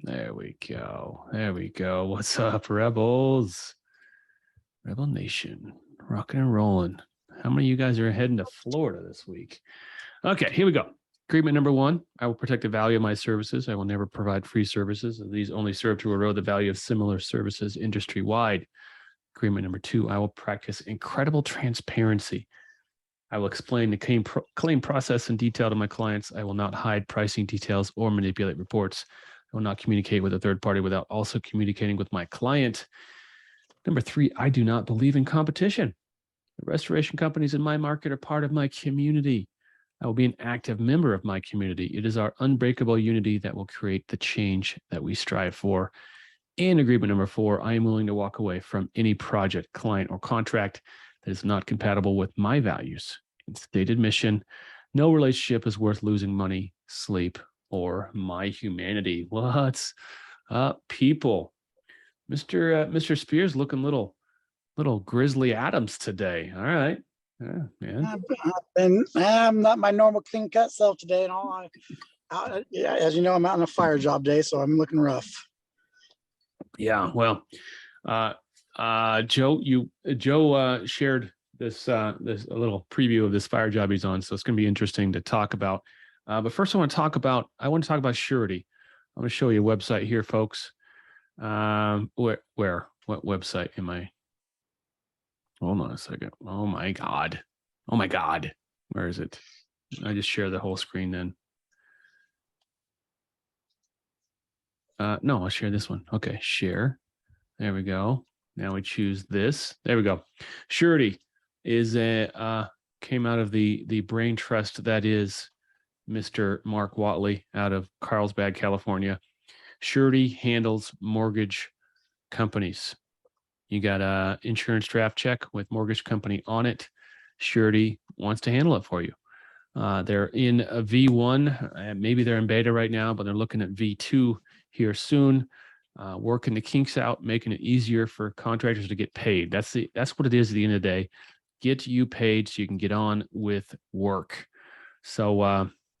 There we go. There we go. What's up, Rebels? Rebel Nation, rocking and rolling. How many of you guys are heading to Florida this week? Okay, here we go. Agreement number one, I will protect the value of my services. I will never provide free services. These only serve to erode the value of similar services industry-wide. Agreement number two, I will practice incredible transparency. I will explain the claim process in detail to my clients. I will not hide pricing details or manipulate reports. I will not communicate with a third party without also communicating with my client. Number three, I do not believe in competition. The restoration companies in my market are part of my community. I will be an active member of my community. It is our unbreakable unity that will create the change that we strive for. And agreement number four, I am willing to walk away from any project, client, or contract that is not compatible with my values and stated mission. No relationship is worth losing money, sleep, or my humanity. What's up, people? Mr. Spears looking little Grizzly Adams today. All right. Yeah, man. I'm not my normal clean cut self today, and all. Yeah, as you know, I'm out on a fire job day, so I'm looking rough. Yeah, well, Joe shared this a little preview of this fire job he's on, so it's going to be interesting to talk about. But first, I want to talk about Sureti. I'm going to show you a website here, folks. What website am I? Hold on a second. Oh my God. Where is it? I just share the whole screen then. No, I'll share this one. Okay, share. There we go. Now we choose this. There we go. Surety is came out of the brain trust that is Mr. Mark Watley out of Carlsbad, California. Surety handles mortgage companies. You got a insurance draft check with mortgage company on it. Surety wants to handle it for you. They're in a V1. Maybe they're in beta right now, but they're looking at V2 here soon. Working the kinks out, making it easier for contractors to get paid. That's what it is at the end of the day. Get you paid so you can get on with work. So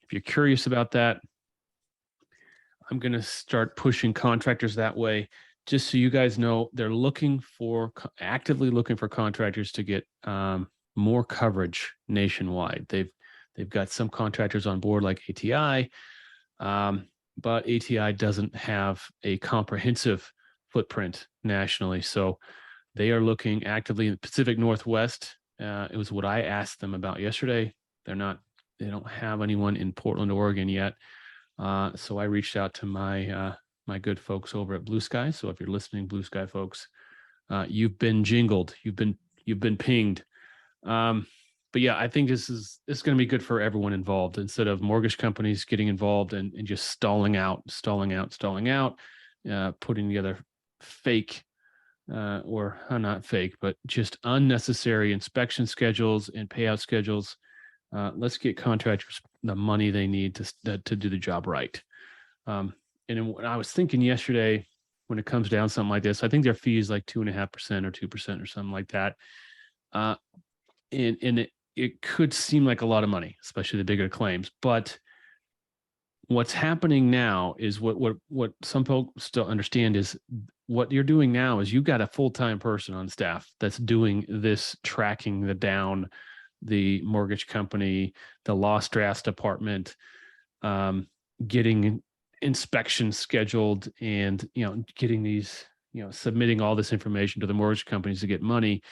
if you're curious about that, I'm going to start pushing contractors that way. Just so you guys know, they're actively looking for contractors to get more coverage nationwide. They've got some contractors on board like ATI, but ATI doesn't have a comprehensive footprint nationally. So they are looking actively in the Pacific Northwest. It was what I asked them about yesterday. They don't have anyone in Portland, Oregon yet. So I reached out to my good folks over at Blue Sky. So if you're listening, Blue Sky folks, you've been jingled, you've been pinged. But yeah, I think this is going to be good for everyone involved. Instead of mortgage companies getting involved and just stalling out, putting together fake or not fake, but just unnecessary inspection schedules and payout schedules. Let's get contractors the money they need to do the job right. And when I was thinking yesterday, when it comes down to something like this, I think their fee is like 2.5% or 2% or something like that. And it could seem like a lot of money, especially the bigger claims. But what's happening now is what some folks still understand is what you're doing now is you've got a full-time person on staff that's doing this, tracking the mortgage company, the loss drafts department, getting inspections scheduled, and getting these, submitting all this information to the mortgage companies to get money.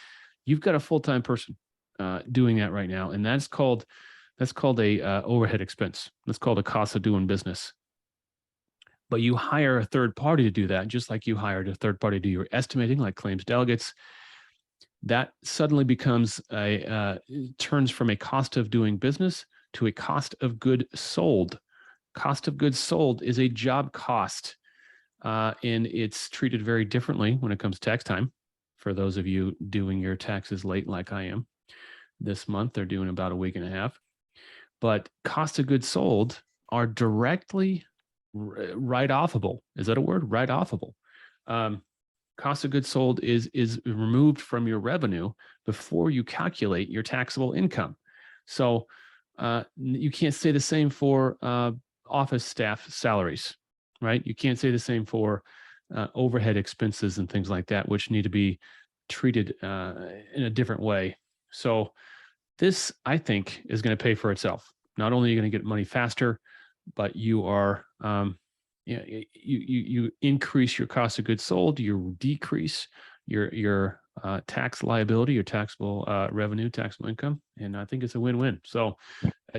You've got a full-time person doing that right now, and that's called a overhead expense. That's called a cost of doing business. But you hire a third party to do that, just like you hired a third party to do your estimating, like Claims Delegates. That suddenly becomes turns from a cost of doing business to a cost of goods sold. Cost of goods sold is a job cost, and it's treated very differently when it comes to tax time. For those of you doing your taxes late, like I am this month, they're doing about a week and a half. But cost of goods sold are directly write-offable. Is that a word? Write-offable. Cost of goods sold is removed from your revenue before you calculate your taxable income. So you can't say the same for office staff salaries. right? You can't say the same for overhead expenses and things like that, which need to be treated in a different way. So this, I think, is going to pay for itself. Not only are you going to get money faster, but you are, you increase your cost of goods sold, you decrease your tax liability, your taxable revenue, taxable income, and I think it's a win-win. So,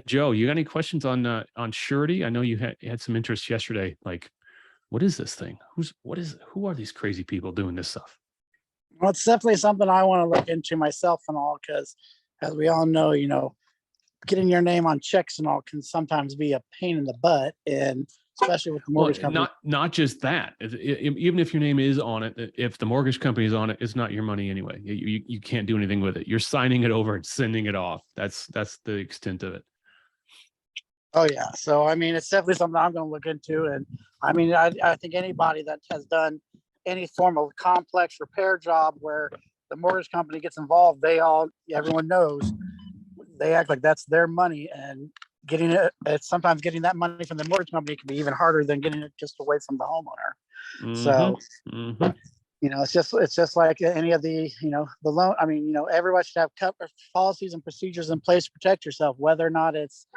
Joe, you got any questions on surety? I know you had some interest yesterday. Like, what is this thing? Who are these crazy people doing this stuff? Well, it's definitely something I want to look into myself and all, because as we all know, getting your name on checks and all can sometimes be a pain in the butt, and especially with the mortgage company. Not just that. Even if your name is on it, if the mortgage company is on it, it's not your money anyway. You can't do anything with it. You're signing it over and sending it off. That's the extent of it. Oh yeah. So I mean, it's definitely something I'm going to look into. And I mean, I think anybody that has done any form of complex repair job where the mortgage company gets involved, everyone knows they act like that's their money, and it's sometimes getting that money from the mortgage company can be even harder than getting it just away from the homeowner. Mm-hmm. So, Mm-hmm. it's just like any of the, the loan. I mean, everybody should have policies and procedures in place to protect yourself, whether or not it's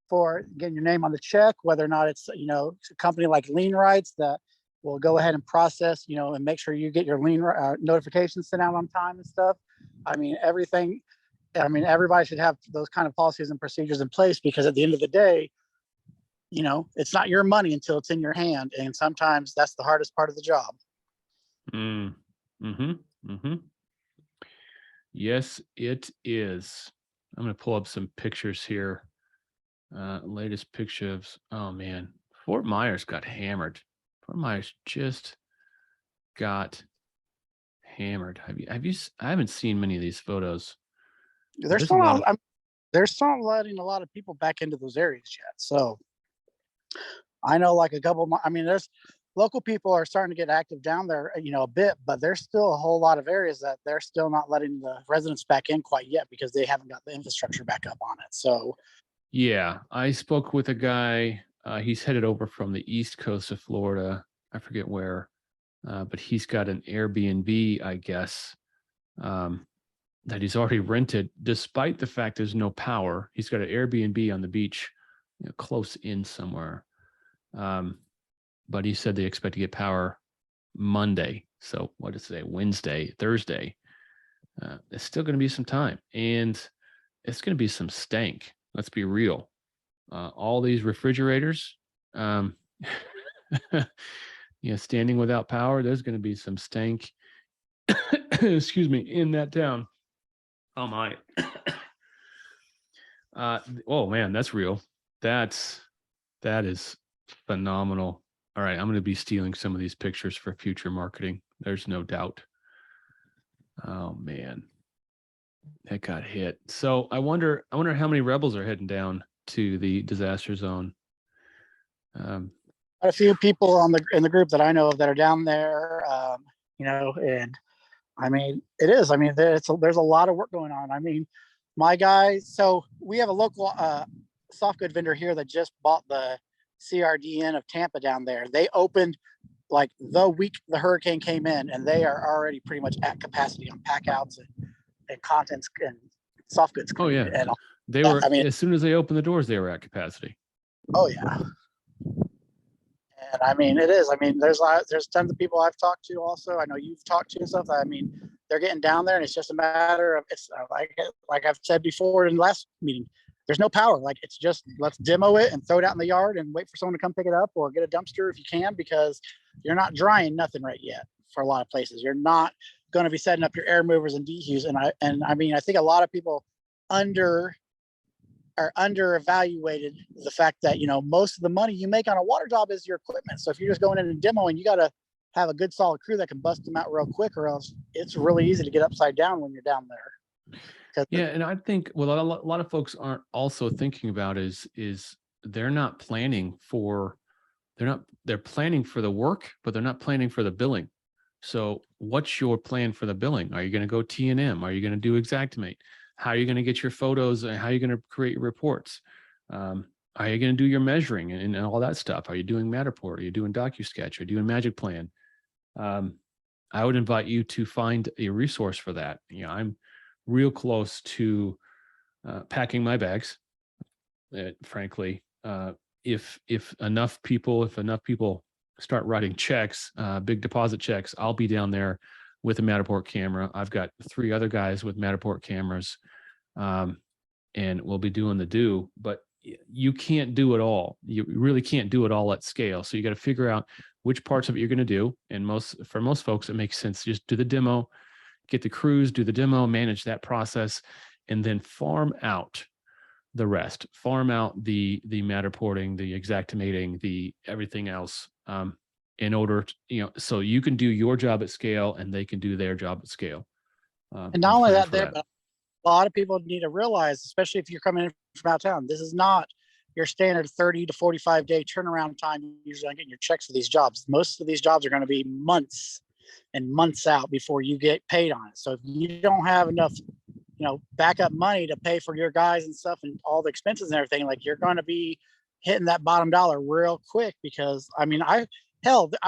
for getting your name on the check, whether or not it's, a company like Lien Rights that will go ahead and process, and make sure you get your lien notifications sent out on time and stuff. I mean, everybody should have those kind of policies and procedures in place, because at the end of the day, it's not your money until it's in your hand. And sometimes that's the hardest part of the job. Mm-hmm. Mm-hmm. Yes, it is. I'm going to pull up some pictures here. Latest picture of, oh man, Fort Myers got hammered. Fort Myers just got hammered. I haven't seen many of these photos. They're still not letting a lot of people back into those areas yet. So I know like there's local people are starting to get active down there, a bit, but there's still a whole lot of areas that they're still not letting the residents back in quite yet, because they haven't got the infrastructure back up on it. So yeah, I spoke with a guy. He's headed over from the east coast of Florida. I forget where, but he's got an Airbnb, I guess, that he's already rented, despite the fact there's no power. He's got an Airbnb on the beach, close in somewhere. But he said they expect to get power Monday. So what is today? Wednesday, Thursday. It's still going to be some time, and it's going to be some stank. Let's be real. All these refrigerators, standing without power, there's going to be some stank, excuse me, in that town. Oh my. Oh man, that's real. That is phenomenal. All right, I'm going to be stealing some of these pictures for future marketing. There's no doubt. Oh man, that got hit. So I wonder how many rebels are heading down to the disaster zone. a few people in the group that I know of that are down there, and I mean, it is. I mean, there's a lot of work going on. I mean, my guys. So we have a local soft good vendor here that just bought the CRDN of Tampa down there. They opened like the week the hurricane came in, and they are already pretty much at capacity on pack outs and contents and soft goods. Oh yeah, and they were. I mean, as soon as they opened the doors, they were at capacity. Oh yeah. And I mean, it is. I mean, there's tons of people I've talked to also. I know you've talked to and stuff. I mean, they're getting down there, and it's just a matter of, it's like I've said before in the last meeting, there's no power. Like, it's just, let's demo it and throw it out in the yard and wait for someone to come pick it up, or get a dumpster if you can, because you're not drying nothing right yet for a lot of places. You're not going to be setting up your air movers and dehues. And I mean, I think a lot of people are under-evaluated the fact that, most of the money you make on a water job is your equipment. So if you're just going in and demoing, you got to have a good solid crew that can bust them out real quick, or else it's really easy to get upside down when you're down there. Yeah. And I think what a lot of folks aren't also thinking about is they're not planning for, they're planning for the work, but they're not planning for the billing. So what's your plan for the billing? Are you going to go T&M? Are you going to do Xactimate? How are you going to get your photos, and how are you going to create your reports? Are you going to do your measuring and all that stuff? Are you doing Matterport? Are you doing DocuSketch? Are you doing Magic Plan? I would invite you to find a resource for that. You know, I'm real close to packing my bags. Frankly, if enough people start writing checks, big deposit checks, I'll be down there with a Matterport camera. I've got 3 other guys with Matterport cameras, and we'll be doing the do. But you can't do it all. You really can't do it all at scale. So you got to figure out which parts of it you're going to do. And for most folks, it makes sense. Just do the demo, get the crews, do the demo, manage that process, and then farm out the rest. Farm out the Matterporting, the Xactimating, the everything else, in order to, you know, so you can do your job at scale and they can do their job at scale. And not I'm only praying that, for but a lot of people need to realize, especially if you're coming in from out of town, this is not your standard 30 to 45 day turnaround time usually on getting your checks for these jobs. Most of these jobs are going to be months and months out before you get paid on it. So if you don't have enough, you know, backup money to pay for your guys and stuff and all the expenses and everything, like you're going to be hitting that bottom dollar real quick. Because I mean, I've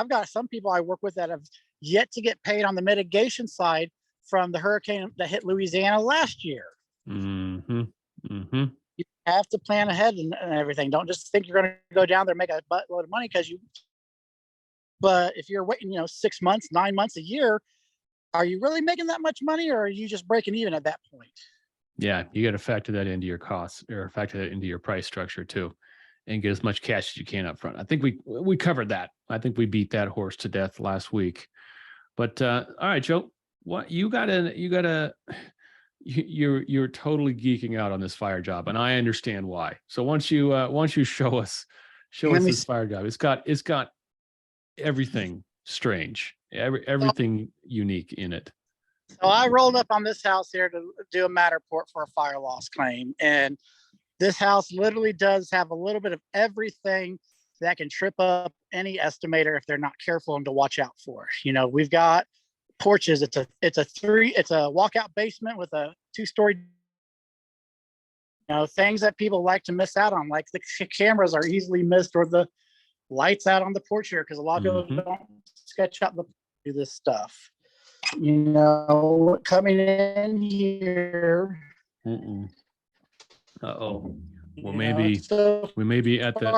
got some people I work with that have yet to get paid on the mitigation side from the hurricane that hit Louisiana last year. Mm-hmm. Mm-hmm. You have to plan ahead and everything. Don't just think you're going to go down there and make a buttload of money but if you're waiting, you know, 6 months, 9 months, a year, are you really making that much money, or are you just breaking even at that point? Yeah, you got to factor that into your costs, or factor that into your price structure too, and get as much cash as you can up front. I think we covered that. I think we beat that horse to death last week. But all right, Joe, what you're totally geeking out on this fire job, and I understand why. So once you show us this fire job, it's got everything strange, everything unique in it. So I rolled up on this house here to do a Matterport for a fire loss claim. And this house literally does have a little bit of everything that can trip up any estimator if they're not careful and to watch out for. You know, we've got porches. It's a walkout basement with a 2-story. You know, things that people like to miss out on, like the cameras are easily missed, or the lights out on the porch here, because a lot of people don't sketch out do this stuff. You know, coming in here. Uh-oh. Well, maybe we may be at the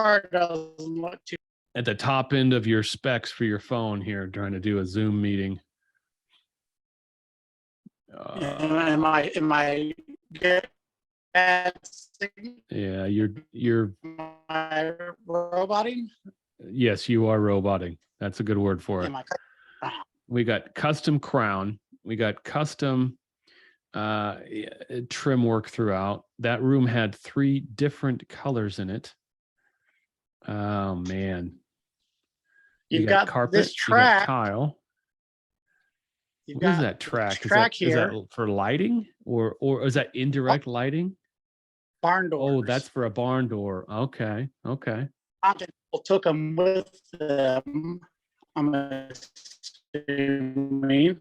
top end of your specs for your phone here, trying to do a Zoom meeting. Am I get bad signal? Yeah, you're roboting. Yes, you are roboting. That's a good word for it. We got custom crown. We got custom trim work throughout. That room had 3 different colors in it. Oh man. You've got carpet, this track, you got tile. What is that track? Is that for lighting, or is that indirect lighting? Barn doors. Oh, that's for a barn door. Okay. People took them with them, I'm assuming.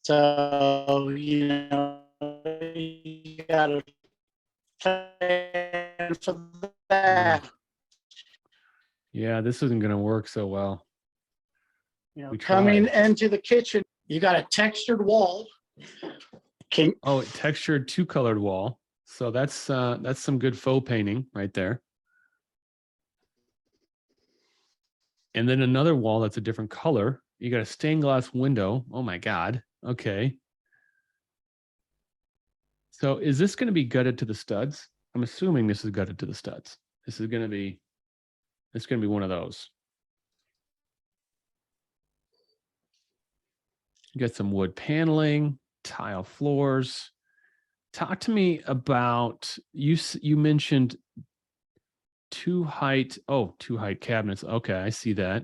So, you know, you got to plan for that. Yeah, this isn't going to work so well. You know, coming into the kitchen, you got a textured wall. Textured 2-colored wall. So that's some good faux painting right there. And then another wall that's a different color. You got a stained glass window. Oh my God. Okay. So is this going to be gutted to the studs? I'm assuming this is gutted to the studs. It's going to be one of those. You got some wood paneling, tile floors. Talk to me about, you mentioned 2 height cabinets. Okay, I see that.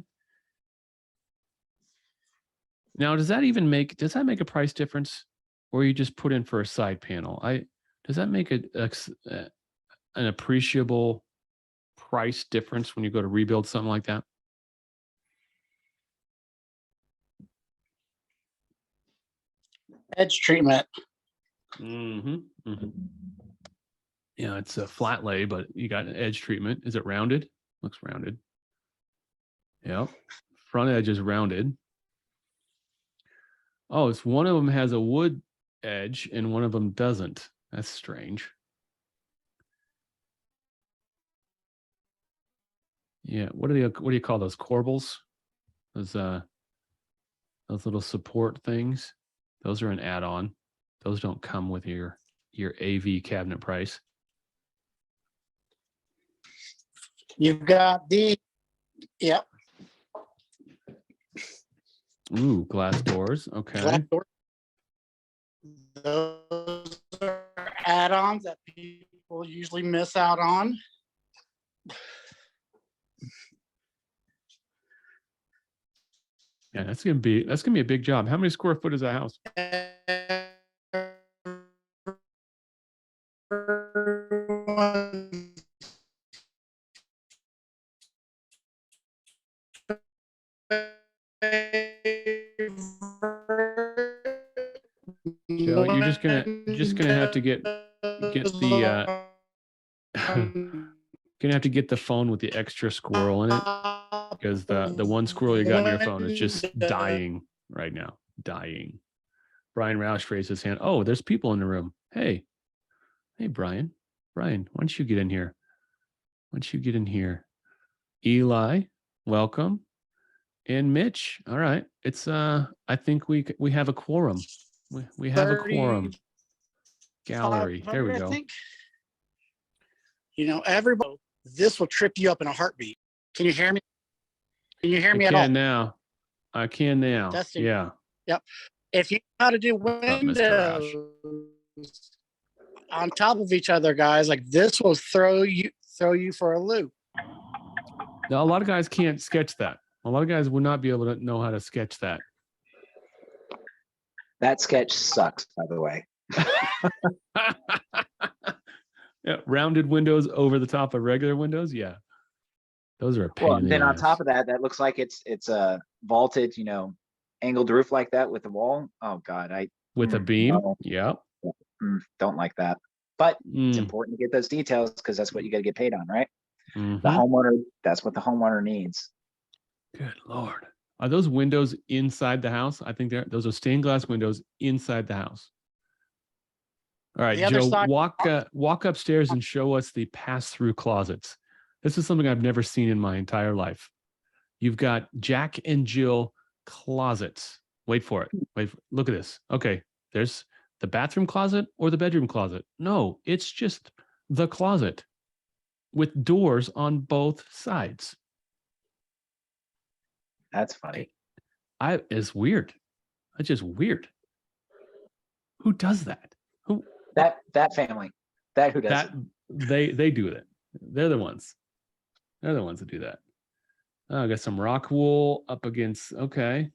Now, does that make a price difference, or you just put in for a side panel? Does that make an appreciable price difference when you go to rebuild something like that? Edge treatment. Mm-hmm. Mm-hmm. Yeah, it's a flat lay, but you got an edge treatment. Is it rounded? Looks rounded. Yep. Front edge is rounded. Oh, it's one of them has a wood edge and one of them doesn't. That's strange. Yeah, what do you call those corbels? Those little support things. Those are an add-on. Those don't come with your AV cabinet price. You've got the, yep. Ooh, glass doors. Okay. Glass door. Those are add-ons that people usually miss out on. Yeah, that's gonna be a big job. How many square foot is that house? Joe, you're just gonna have to get the gonna have to get the phone with the extra squirrel in it, because the one squirrel you got in your phone is just dying right now. Dying. Brian Roush raised his hand. Oh, there's people in the room. Hey, Brian. Brian, why don't you get in here? Why don't you get in here? Eli, welcome. And Mitch. All right. It's I think we have a quorum. We have a quorum. Gallery. There we go. I think. You know, everybody, this will trip you up in a heartbeat. Can you hear me? Can you hear me at all? I can now. Testing. Yeah. Yep. If you know how to do Mr. windows on top of each other, guys, like this will throw you for a loop. Now, a lot of guys can't sketch that. A lot of guys would not be able to know how to sketch that. That sketch sucks, by the way. Yeah, rounded windows over the top of regular windows. Yeah, those are a pain in the then on ass. top of that, that looks like it's a vaulted, angled roof like that with a wall. Oh God, with a beam. No. Yeah, don't like that. But it's Mm. important to get those details because that's what you got to get paid on, right? Mhm. The homeowner, that's what the homeowner needs. Good Lord. Are those windows inside the house? I think those are stained glass windows inside the house. All right, The other Joe, side- walk upstairs and show us the pass-through closets. This is something I've never seen in my entire life. You've got Jack and Jill closets. Wait for it. Look at this. Okay, there's the bathroom closet or the bedroom closet. No, it's just the closet with doors on both sides. That's funny. It's weird. That's just weird. Who does that? Who? That family. Who does that? They do it. They're the ones. They're the ones that do that. Oh, I got some rock wool up against. Okay.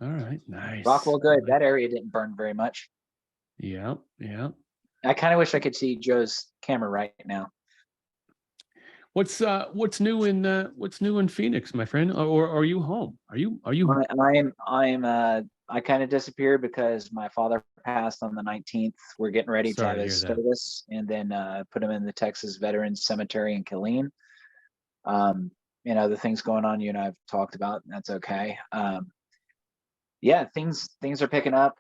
All right. Nice. Rockwool, good. That area didn't burn very much. Yeah. Yeah. I kind of wish I could see Joe's camera right now. What's new in Phoenix, my friend? Or are you home? Are you? I kind of disappeared because my father passed on the 19th. We're getting ready to have his service and then put him in the Texas Veterans Cemetery in Killeen. The things going on you and I've talked about, and that's okay. Yeah, things are picking up.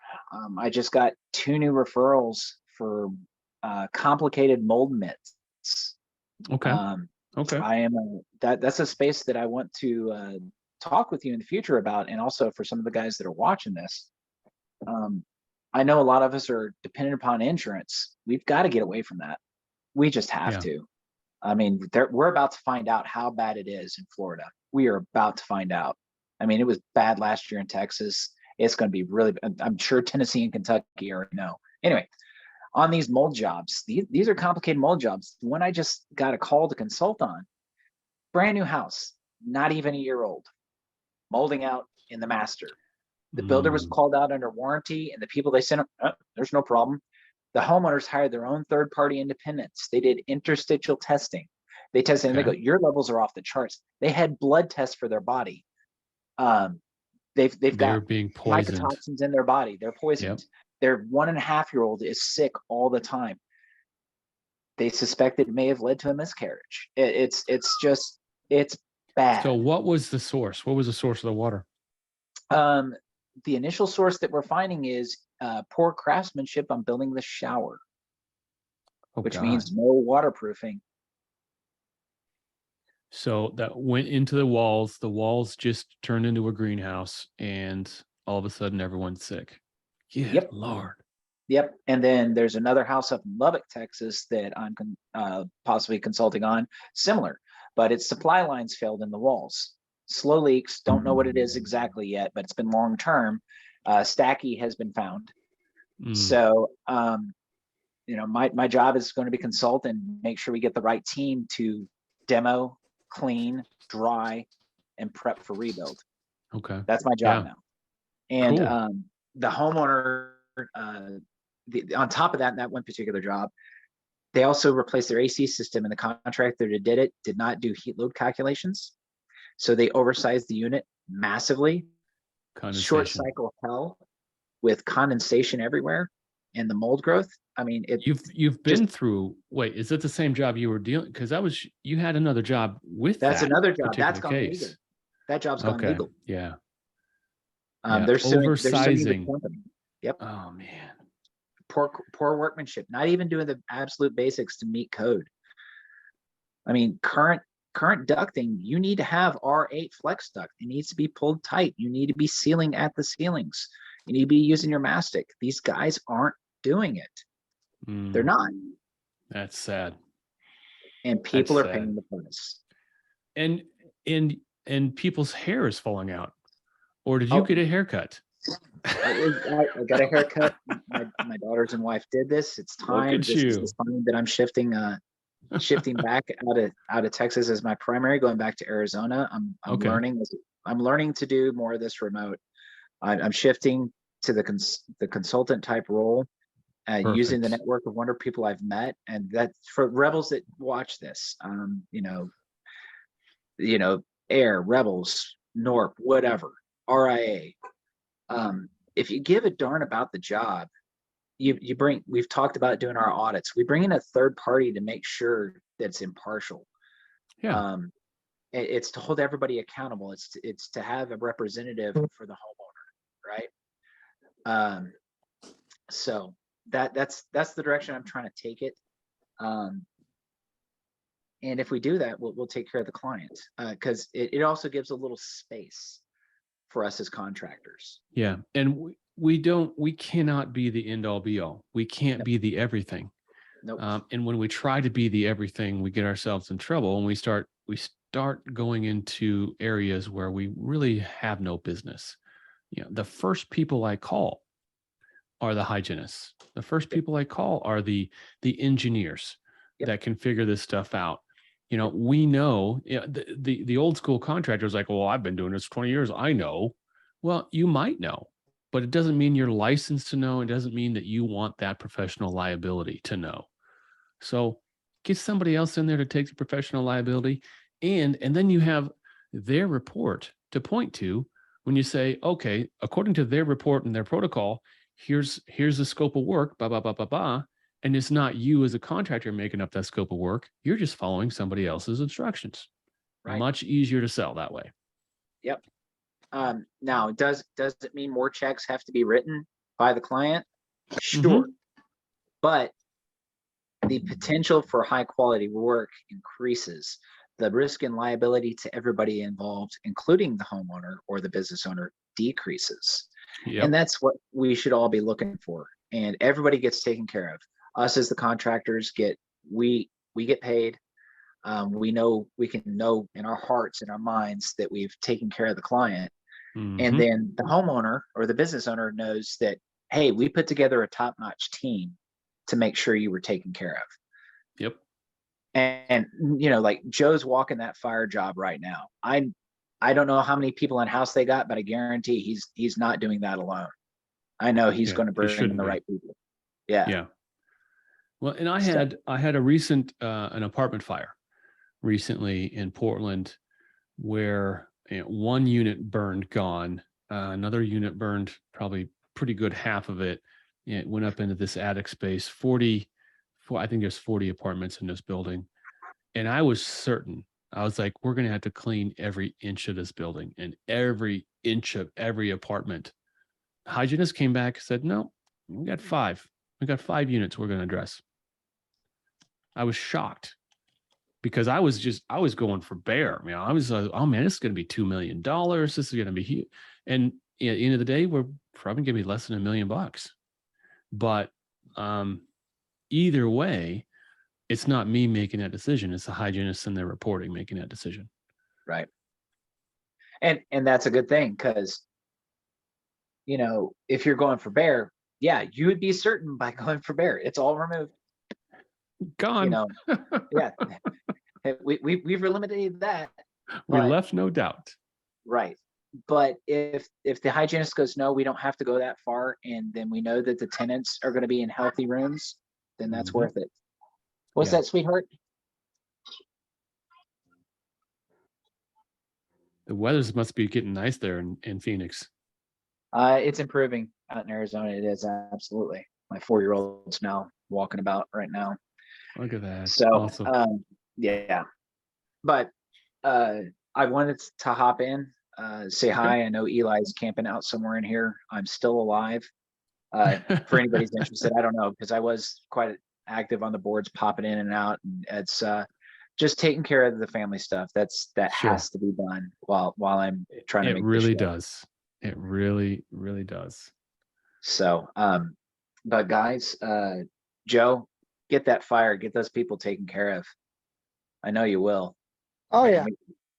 I just got 2 new referrals for complicated mold mitts. Okay. Okay. That's a space that I want to talk with you in the future about, and also for some of the guys that are watching this. I know a lot of us are dependent upon insurance. We've got to get away from that. We just have to. I mean, we're about to find out how bad it is in Florida. We are about to find out. I mean, it was bad last year in Texas. It's going to be really, I'm sure Tennessee and Kentucky already know. Anyway, on these mold jobs, these are complicated mold jobs. The one I just got a call to consult on, brand new house, not even a year old, molding out in the master. The builder was called out under warranty, and the people they sent, there's no problem. The homeowners hired their own third-party independents. They did interstitial testing. They tested, and they go, your levels are off the charts. They had blood tests for their body. They've got being poisoned. mycotoxins in their body. They're poisoned. Their 1.5-year-old is sick all the time. they suspect it may have led to a miscarriage. It's bad. So what was the source? What was the source of the water? The initial source that we're finding is poor craftsmanship on building the shower, Oh, which God. means no waterproofing. So that went into the walls just turned into a greenhouse, and all of a sudden everyone's sick. Good Yep. Lord. Yep. And then there's another house up in Lubbock, Texas that I'm possibly consulting on, similar, but its supply lines failed in the walls. Slow leaks, don't know what it is exactly yet, but it's been long term. Stacky has been found. So, my job is going to be consult and make sure we get the right team to demo, clean, dry, and prep for rebuild. Okay. That's my job now. And Cool. the homeowner, on top of that one particular job, they also replaced their AC system, and the contractor that did it did not do heat load calculations. So they oversized the unit massively. Short cycle hell with condensation everywhere and the mold growth. I mean, you've been through. Wait, is it the same job you were dealing? Because you had another job with that's that another job that's particular gone case. legal. That job's gone legal. Yeah. They're suing Oversizing. the company. Yep. Oh man. Poor workmanship. Not even doing the absolute basics to meet code. I mean, current ducting, you need to have R8 flex duct. It needs to be pulled tight. You need to be sealing at the ceilings. You need to be using your mastic. These guys aren't doing it. They're not. That's sad. And people are paying the price. And people's hair is falling out. Or did you get a haircut? I got a haircut. My daughters and wife did this. It's time. This is the time that I'm shifting back out of Texas as my primary, going back to Arizona. I'm learning to do more of this remote. I'm shifting to the consultant type role, using the network of wonderful people I've met, and that for rebels that watch this, Air, Rebels, NORP, whatever, RIA. If you give a darn about the job, we've talked about doing our audits. We bring in a third party to make sure that's impartial. Yeah. It's to hold everybody accountable. It's to have a representative for the homeowner, right? So that's the direction I'm trying to take it. And if we do that, we'll take care of the client, because it also gives a little space for us as contractors. Yeah. And we cannot be the end all be all. We can't be the everything. Nope. And when we try to be the everything, we get ourselves in trouble, and we start going into areas where we really have no business. The first people I call are the hygienists. The first people I call are the engineers that can figure this stuff out. We know the old school contractor is like, well, I've been doing this for 20 years. I know. Well, you might know, but it doesn't mean you're licensed to know. It doesn't mean that you want that professional liability to know. So get somebody else in there to take the professional liability. And then you have their report to point to when you say, okay, according to their report and their protocol, here's the scope of work, blah, blah, blah, blah, blah. And it's not you as a contractor making up that scope of work. You're just following somebody else's instructions. Right. Much easier to sell that way. Yep. Now, does it mean more checks have to be written by the client? Sure. But the potential for high quality work increases. The risk and liability to everybody involved, including the homeowner or the business owner, decreases. Yep. And that's what we should all be looking for. And everybody gets taken care of. Us as the contractors we get paid. We can know in our hearts and our minds that we've taken care of the client. And then the homeowner or the business owner knows that, hey, we put together a top-notch team to make sure you were taken care of. Yep. And like Joe's walking that fire job right now. I don't know how many people in house they got, but I guarantee he's not doing that alone. I know he's going to bring in the right people. Yeah. Yeah. Well, and I had a recent an apartment fire recently in Portland where one unit burned, gone. Another unit burned, probably pretty good half of it. It went up into this attic space. 40 I think there's 40 apartments in this building. And I was certain, I was like, we're going to have to clean every inch of this building and every inch of every apartment. Hygienist came back and said, no, we got 5. We got 5 units we're going to address. I was shocked because I was going for bare. I was like, oh man, this is going to be $2 million. This is going to be huge. And at the end of the day, we're probably going to be less than $1 million. But either way, it's not me making that decision. It's the hygienist and their reporting making that decision. Right. And that's a good thing, because, if you're going for bare, yeah, you would be certain by going for bare. It's all removed. Gone. Yeah. We've eliminated that. We left no doubt. Right. But if the hygienist goes, no, we don't have to go that far, and then we know that the tenants are going to be in healthy rooms, then that's worth it. What's that, sweetheart? The weather must be getting nice there in Phoenix. It's improving out in Arizona. It is, absolutely. My 4-year-old's now walking about right now. Look at that. So, awesome. yeah. But I wanted to hop in, say hi. I know Eli's camping out somewhere in here. I'm still alive. For anybody's interested, I don't know, because I was quite active on the boards, popping in and out, and it's just taking care of the family stuff. That Sure. has to be done while I'm trying to make it really does. It really, really does. So, but guys, Joe, get that fire, get those people taken care of. I know you will. Oh yeah.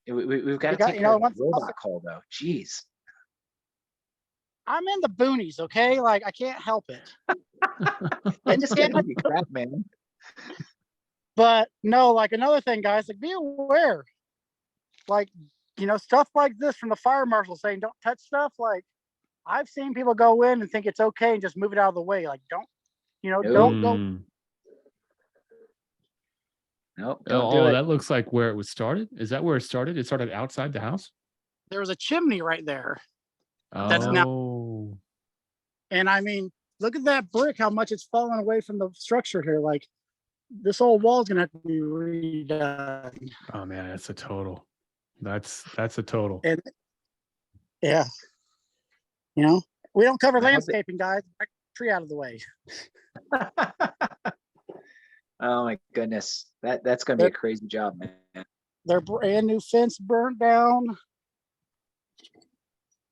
We've got to take care of the robot call though. Jeez. I'm in the boonies, okay? Like, I can't help it. I just can't be crap, man. But no, like, another thing, guys, like, be aware. Like, stuff like this from the fire marshal saying don't touch stuff. Like, I've seen people go in and think it's okay and just move it out of the way. Like, don't go. Nope, don't do it. That looks like where it was started. Is that where it started? It started outside the house? There was a chimney right there. That's now. And I mean, look at that brick, how much it's fallen away from the structure here. Like, this whole wall is going to have to be redone. Oh man, that's a total. That's a total. And yeah, we don't cover landscaping, guys. Back the tree out of the way. Oh my goodness, that's going to be a crazy job, man. Their brand new fence burnt down.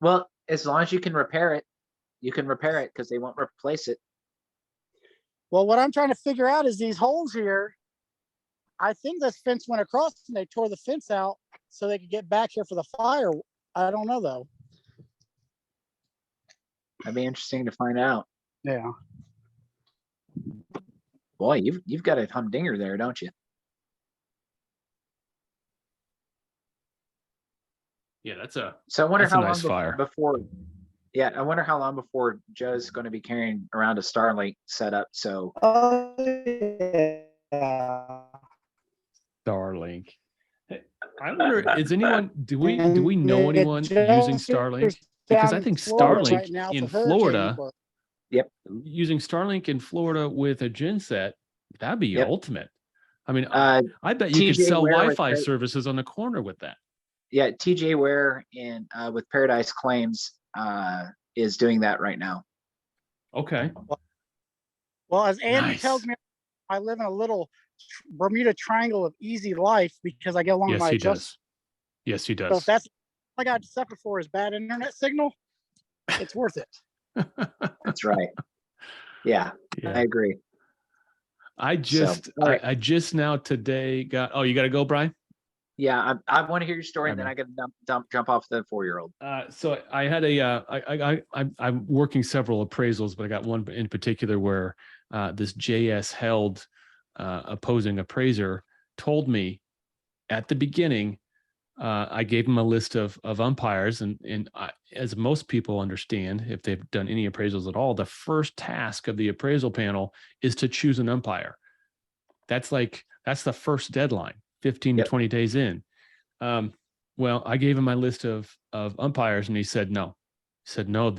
Well, as long as you can repair it, because they won't replace it. Well, what I'm trying to figure out is these holes here. I think this fence went across and they tore the fence out so they could get back here for the fire. I don't know though. That'd be interesting to find out. Yeah. Boy, you've got a humdinger there, don't you? Yeah, that's a. So I wonder how nice long fire. before. Yeah, I wonder how long before Joe's going to be carrying around a Starlink setup. So. Starlink. I wonder, is anyone? Do we know anyone using Starlink? Because I think Starlink in Florida. Yep. Using Starlink in Florida with a genset, that'd be ultimate. I mean, I bet you could sell Wi-Fi services on the corner with that. Yeah, TJ Ware with Paradise Claims is doing that right now. Okay. Well, as Andy tells me, I live in a little Bermuda Triangle of easy life because I get along with my adjuster. Yes, he does. So if that's all I got to suffer for is bad internet signal, it's worth it. That's right. Yeah, I agree. I just now today got. Oh, you got to go, Brian? Yeah, I want to hear your story, and then I got to jump off the 4-year-old. So I had I'm working several appraisals, but I got one in particular where this JS held opposing appraiser told me at the beginning. I gave him a list of umpires, and as most people understand, if they've done any appraisals at all, the first task of the appraisal panel is to choose an umpire. That's the first deadline, 15 to 20 days in. Well, I gave him my list of umpires, and he said no. He said no.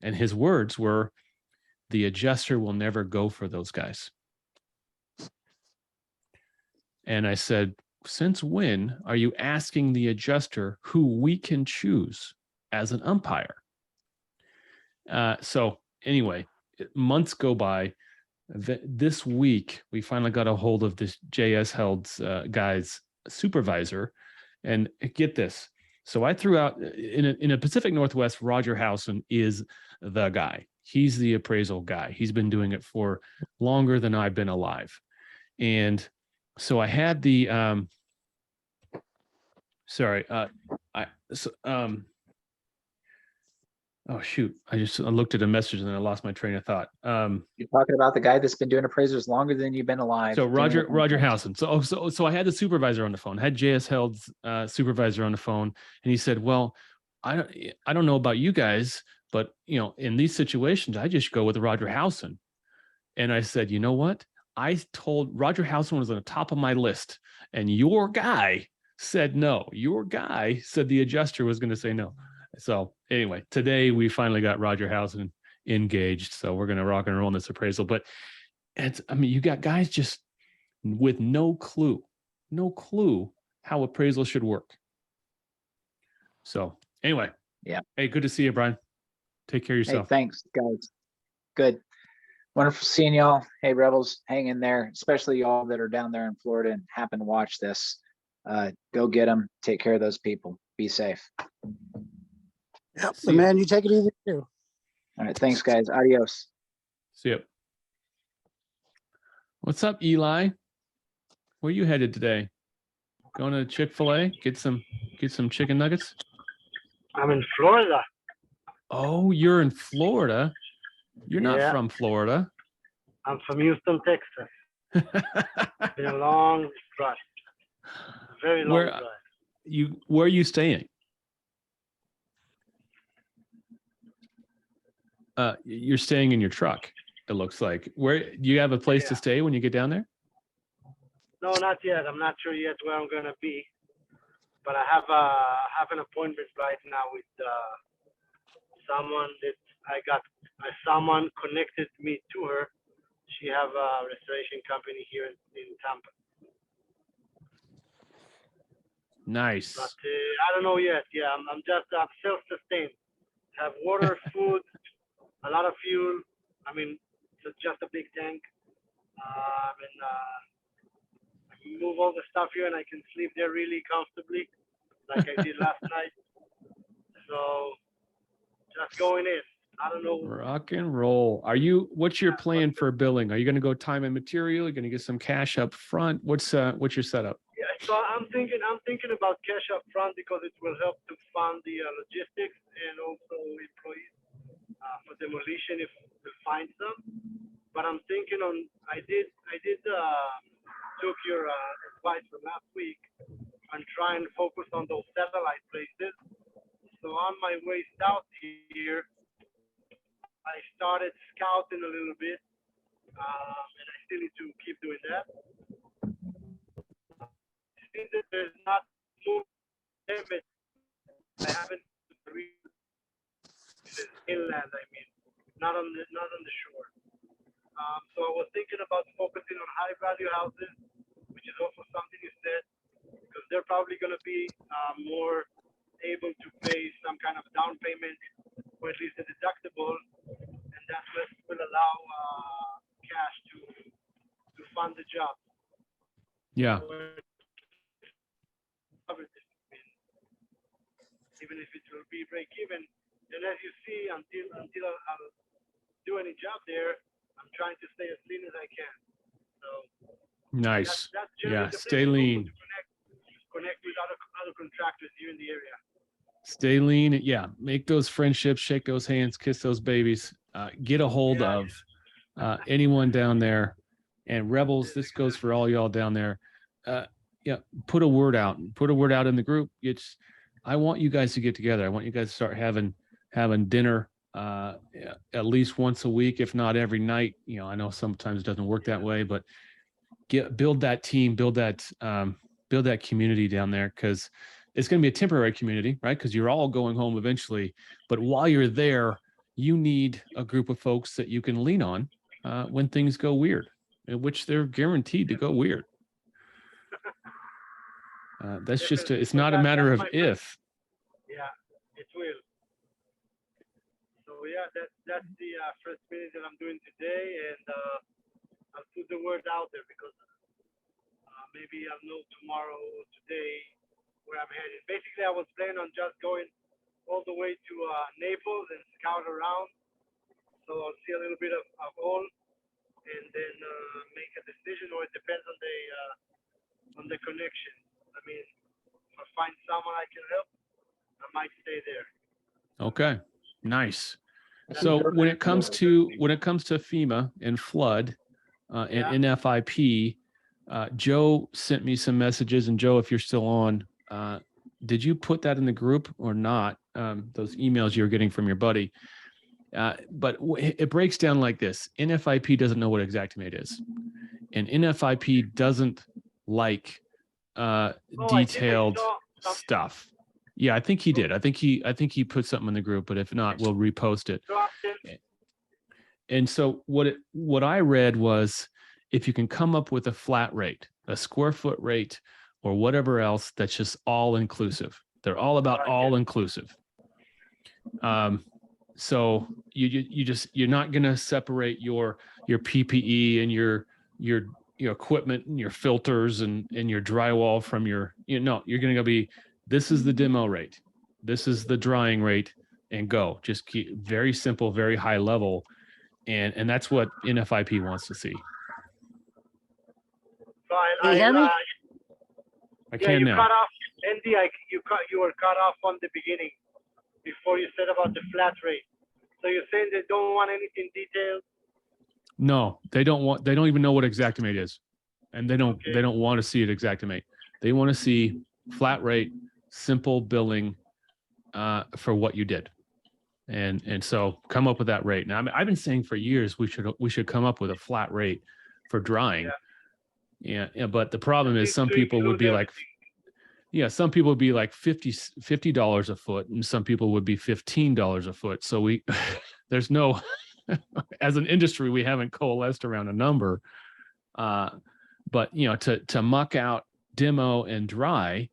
And his words were, "The adjuster will never go for those guys." And I said, since when are you asking the adjuster who we can choose as an umpire? So anyway, months go by. This week, we finally got a hold of this JS Held's guy's supervisor. And get this. So I threw out in a Pacific Northwest, Roger Housen is the guy. He's the appraisal guy. He's been doing it for longer than I've been alive. And so I had the oh shoot, I looked at a message and then I lost my train of thought. You're talking about the guy that's been doing appraisers longer than you've been alive. So Roger Housen. So I had the supervisor on the phone, had JS Held's supervisor on the phone, and he said, well, I don't know about you guys, but in these situations, I just go with Roger Housen. And I said, you know what? I told Roger Housen was on the top of my list, and your guy said no. Your guy said the adjuster was going to say no. So anyway, today we finally got Roger Housen engaged. So we're going to rock and roll in this appraisal. But you got guys just with no clue how appraisal should work. So anyway, yeah. Hey, good to see you, Brian. Take care of yourself. Hey, thanks, guys. Good. Wonderful seeing y'all. Hey, Rebels, hang in there, especially y'all that are down there in Florida and happen to watch this. Go get them. Take care of those people. Be safe. Yep. So, man, you take it easy too. All right. Thanks, guys. Adios. See you. What's up, Eli? Where you headed today? Going to Chick-fil-A? Get some chicken nuggets? I'm in Florida. Oh, you're in Florida. You're not from Florida. I'm from Houston, Texas. Been a long drive. Very long drive. Where are you staying? You're staying in your truck, it looks like. Where do you have a place to stay when you get down there? No, not yet. I'm not sure yet where I'm gonna be, but I have an appointment right now with someone that someone connected me to her. She have a restoration company here in Tampa. Nice. But I don't know yet. Yeah, I'm self-sustained. Have water, food, a lot of fuel. I mean, it's just a big tank. And I can move all the stuff here, and I can sleep there really comfortably, like I did last night. So just going in. I don't know. Rock and roll. What's your plan for billing? Are you going to go time and material? You're going to get some cash up front? What's your setup? Yeah, so I'm thinking about cash up front because it will help to fund the logistics and also employees for demolition if we find some. But I'm thinking I did took your advice from last week and try and focus on those satellite places. So on my way south here, I started scouting a little bit, and I still need to keep doing that. Since there's not more damage, I haven't reached inland. I mean, not on the shore. So I was thinking about focusing on high value houses, which is also something you said, because they're probably going to be more able to pay some kind of down payment or at least a deductible, and that will allow cash to fund the job. Yeah. Even if it will be break even, and as you see, until I'll do any job there, I'm trying to stay as lean as I can. So nice. That's stay lean. Connect with other contractors here in the area. Stay lean. Yeah, make those friendships, shake those hands, kiss those babies. Get a hold of anyone down there. And Rebels, this goes for all y'all down there. Put a word out. Put a word out in the group. I want you guys to get together. I want you guys to start having dinner at least once a week, if not every night. I know sometimes it doesn't work that way, but build that team, build that community down there, because it's going to be a temporary community, right? Because you're all going home eventually. But while you're there, you need a group of folks that you can lean on when things go weird, which they're guaranteed to go weird. That's just, Definitely. it's So not a matter that's of my plan. if. Yeah, it will. So yeah, that's the first meeting that I'm doing today, and I'll put the word out there because maybe I'll know tomorrow or today where I'm headed. Basically, I was planning on just going all the way to Naples and scout around, so I'll see a little bit of all, and then make a decision. Or it depends on the connection. I mean, if I find someone I can help, I might stay there. Okay, nice. That's So the when plan it comes for to the FEMA and flood Yeah. and NFIP, Joe sent me some messages, and Joe, if you're still on, did you put that in the group or not? Those emails you're getting from your buddy. But it breaks down like this: NFIP doesn't know what Xactimate is, and NFIP doesn't like I think I detailed saw something. stuff. Yeah, I think he did. I think he put something in the group, but if not, we'll repost it. And so what I read was, if you can come up with a flat rate, a square foot rate, or whatever else that's just all inclusive. They're all about all inclusive. So you're not going to separate your PPE and your equipment and your filters and your drywall from your, you're going to be, this is the demo rate, this is the drying rate, and go. Just keep very simple, very high level, and that's what NFIP wants to see. So Can you hear me? I yeah, can you now. cut off, Andy. You were cut off on the beginning before you said about the flat rate. So you're saying they don't want anything detailed? No, they don't even know what Xactimate is, and they don't Okay. want to see it Xactimate. They want to see flat rate, simple billing for what you did, and so come up with that rate. Now, I mean, I've been saying for years we should come up with a flat rate for drying. Yeah, but the problem is some people would be like, some people would be like $50 a foot, and some people would be $15 a foot. So there's no, as an industry, we haven't coalesced around a number. But to muck out demo and dry,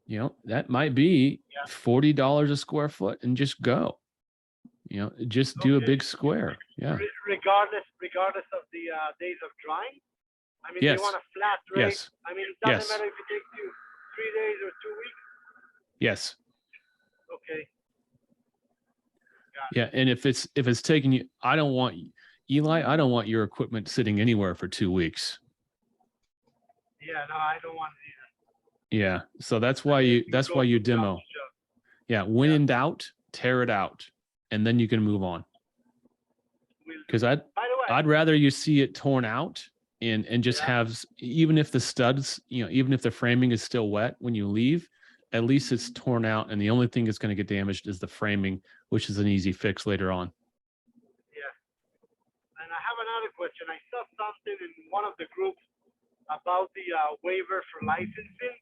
that might be $40 a square foot, and just go. Just do a big square. Yeah. Regardless of the days of drying. I mean, Yes. they want a flat rate. Yes. I mean, it doesn't Yes. matter if it takes you 3 days or 2 weeks. Yes. Okay. Yeah, and if it's taking you, I don't want your equipment sitting anywhere for 2 weeks. Yeah, no, I don't want it either. Yeah, so that's why you demo. Yeah, when in doubt, tear it out, and then you can move on. Because By the way, I'd rather you see it torn out and just have, even if the studs, even if the framing is still wet when you leave, at least it's torn out, and the only thing that's going to get damaged is the framing, which is an easy fix later on. Yeah. And I have another question. I saw something in one of the groups about the waiver for licensing,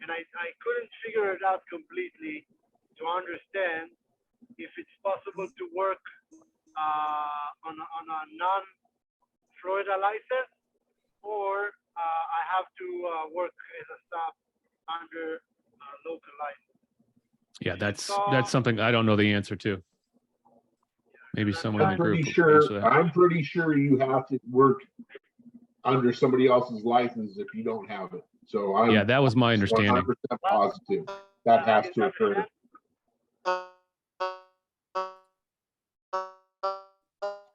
and I couldn't figure it out completely to understand if it's possible to work on a non-Florida license, or I have to work as a staff under local license. Yeah, that's something I don't know the answer to. Maybe someone in the group. I'm pretty sure you have to work under somebody else's license if you don't have it. So yeah, that was my understanding. 100% positive that has to occur.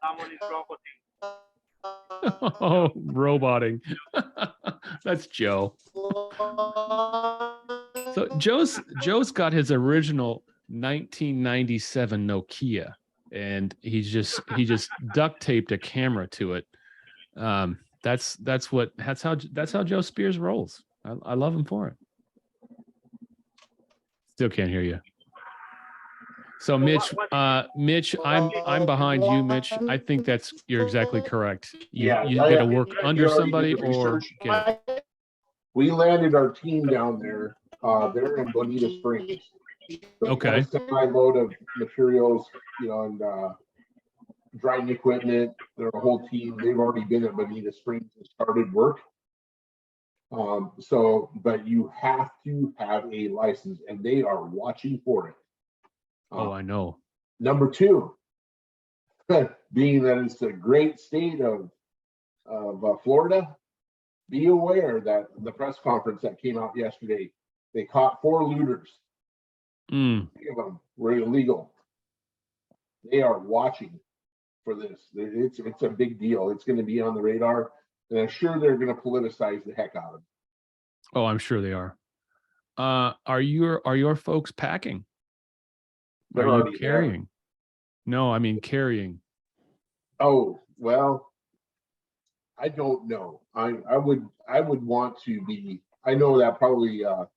Someone is roboting. Oh, roboting. That's Joe. So Joe's got his original 1997 Nokia, and he just duct taped a camera to it. That's how Joe Spears rolls. I love him for it. Still can't hear you. So Mitch, Mitch, I'm behind you, Mitch. I think you're exactly correct. You got to work under somebody or get it. We landed our team down there. They're in Bonita Springs. So Okay. Semi-load of materials, and drying equipment. They're a whole team. They've already been at Bonita Springs and started work. So, but you have to have a license, and they are watching for it. Oh, I know. Number two, being that it's a great state of Florida, be aware that the press conference that came out yesterday, they caught 4 looters. Mm. 3 of them were illegal. They are watching for this. It's a big deal. It's going to be on the radar, and I'm sure they're going to politicize the heck out of it. Oh, I'm sure they are. Are your folks packing? They're Are you already there. carrying? No, I mean carrying. Oh, well, I don't know. I would want to be. I know that probably our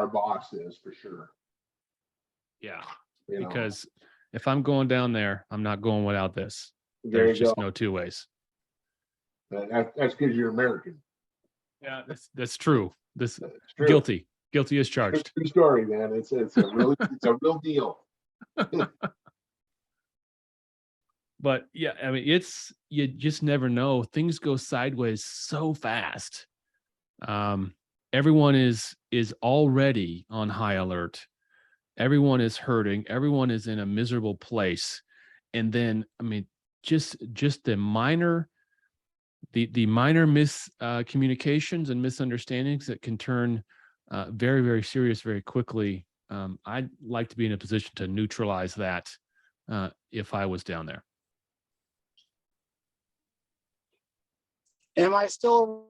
boss is for sure. Yeah, You know. because if I'm going down there, I'm not going without this. There There's you just go. no two ways. That's because you're American. Yeah, that's true. This It's true. guilty as It's charged. a true story, man. It's a real deal. But yeah, I mean, you just never know. Things go sideways so fast. Everyone is already on high alert. Everyone is hurting. Everyone is in a miserable place. And then, I mean, just the minor miscommunications and misunderstandings that can turn very, very serious very quickly. I'd like to be in a position to neutralize that if I was down there. Am I still?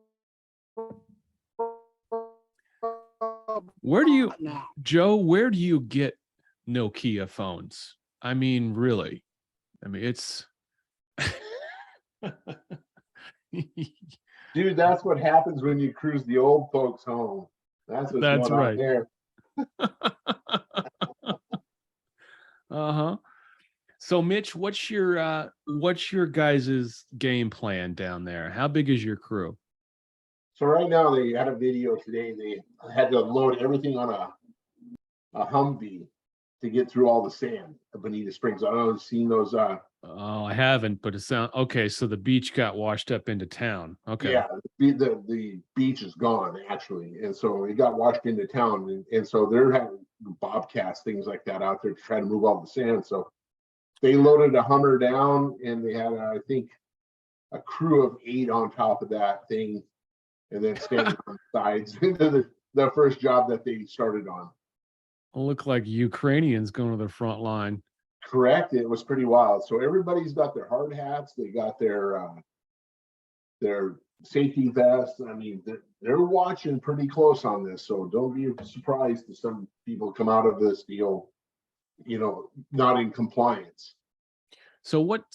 Where do you, Now? Joe, where do you get Nokia phones? I mean, really? I mean, it's. Dude, that's what happens when you cruise the old folks home. That's what's That's going right. on there. Uh-huh. So Mitch, what's your guys' game plan down there? How big is your crew? So right now they had a video today. They had to load everything on a Humvee to get through all the sand of Bonita Springs. I don't know if you've seen those. Oh, I haven't, but it sounds okay. So the beach got washed up into town. Okay. Yeah, the beach is gone actually, and so it got washed into town, and so they're having bobcats, things like that out there to try to move all the sand. So they loaded a Hummer down, and they had I think a crew of 8 on top of that thing, and then standing on the sides. The first job that they started on. Look like Ukrainians going to the front line. Correct. It was pretty wild. So everybody's got their hard hats. They got their safety vests. I mean, they're watching pretty close on this. So don't be surprised if some people come out of this deal, not in compliance. So what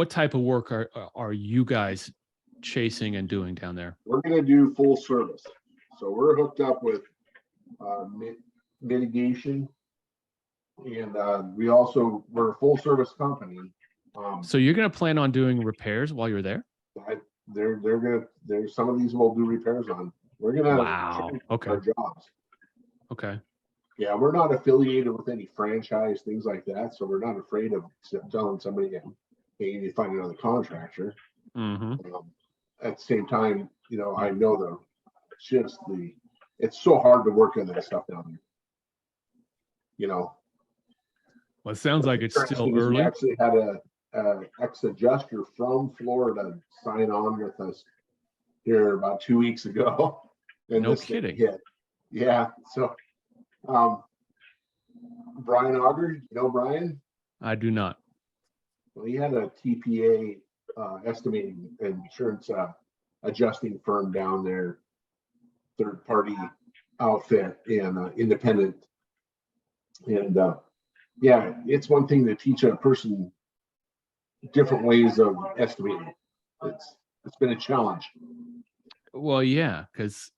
type of work are you guys chasing and doing down there? We're going to do full service. So we're hooked up with mitigation. And we're a full service company. So you're going to plan on doing repairs while you're there? There's some of these we'll do repairs on. We're gonna Okay. our jobs. Okay. Yeah, we're not affiliated with any franchise, things like that. So we're not afraid of telling somebody, hey, you need to find another contractor. Mm-hmm. At the same time, I know it's so hard to work on that stuff down there. Well, it sounds like it's still We early. actually had a ex-adjuster from Florida sign on with us here about 2 weeks ago. And No this thing kidding. hit. Yeah. So Brian Auger, you know Brian? I do not. Well, he had a TPA estimating insurance adjusting firm down there, third-party outfit and independent. And yeah, it's one thing to teach a person different ways of estimating. It's been a challenge. Well, yeah, because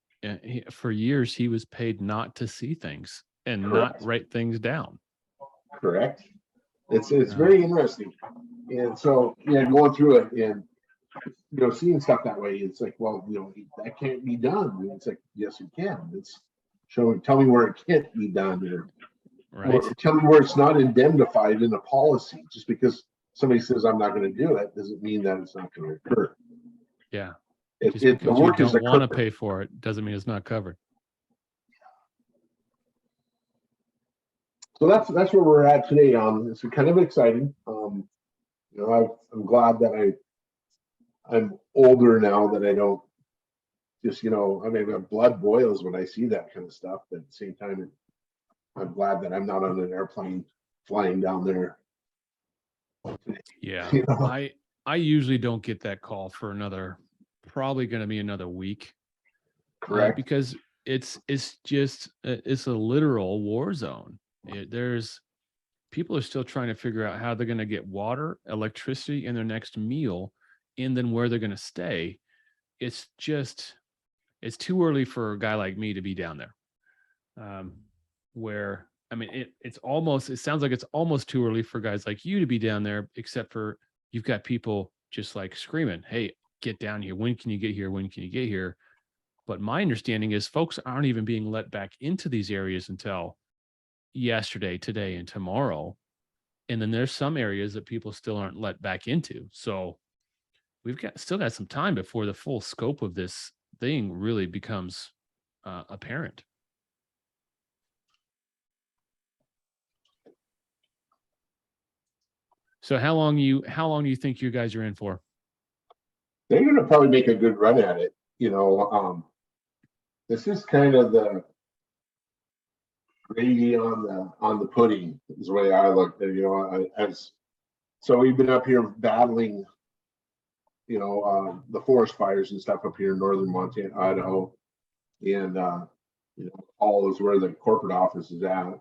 for years he was paid not to see things and Correct. not write things down. Correct. It's very interesting. And so, going through it and, seeing stuff that way, it's like, well, that can't be done. And it's like, yes, it can. It's tell me where it can't be done. Right. Or tell me where it's not indemnified in a policy. Just because somebody says I'm not going to do it doesn't mean that it's not going to occur. Yeah. Just The because you work is don't want to occurring. pay for it doesn't mean it's not covered. So that's where we're at today. It's kind of exciting. I'm glad that I'm older now, that I don't just, I mean, my blood boils when I see that kind of stuff. But at the same time, I'm glad that I'm not on an airplane flying down there. Yeah. You know? I usually don't get that call for probably going to be another week. Correct. Because it's just, it's a literal war zone. People are still trying to figure out how they're going to get water, electricity, and their next meal, and then where they're going to stay. It's too early for a guy like me to be down there. Where, I mean, it sounds like it's almost too early for guys like you to be down there, except for you've got people just like screaming, "Hey, get down here. When can you get here? When can you get here?" But my understanding is folks aren't even being let back into these areas until yesterday, today, and tomorrow. And then there's some areas that people still aren't let back into. So we've still got some time before the full scope of this thing really becomes apparent. So how long do you think you guys are in for? They're going to probably make a good run at it. This is kind of the gravy on the pudding, is the way I look at it. So we've been up here battling, the forest fires and stuff up here in northern Montana, Idaho, and all is where the corporate office is at.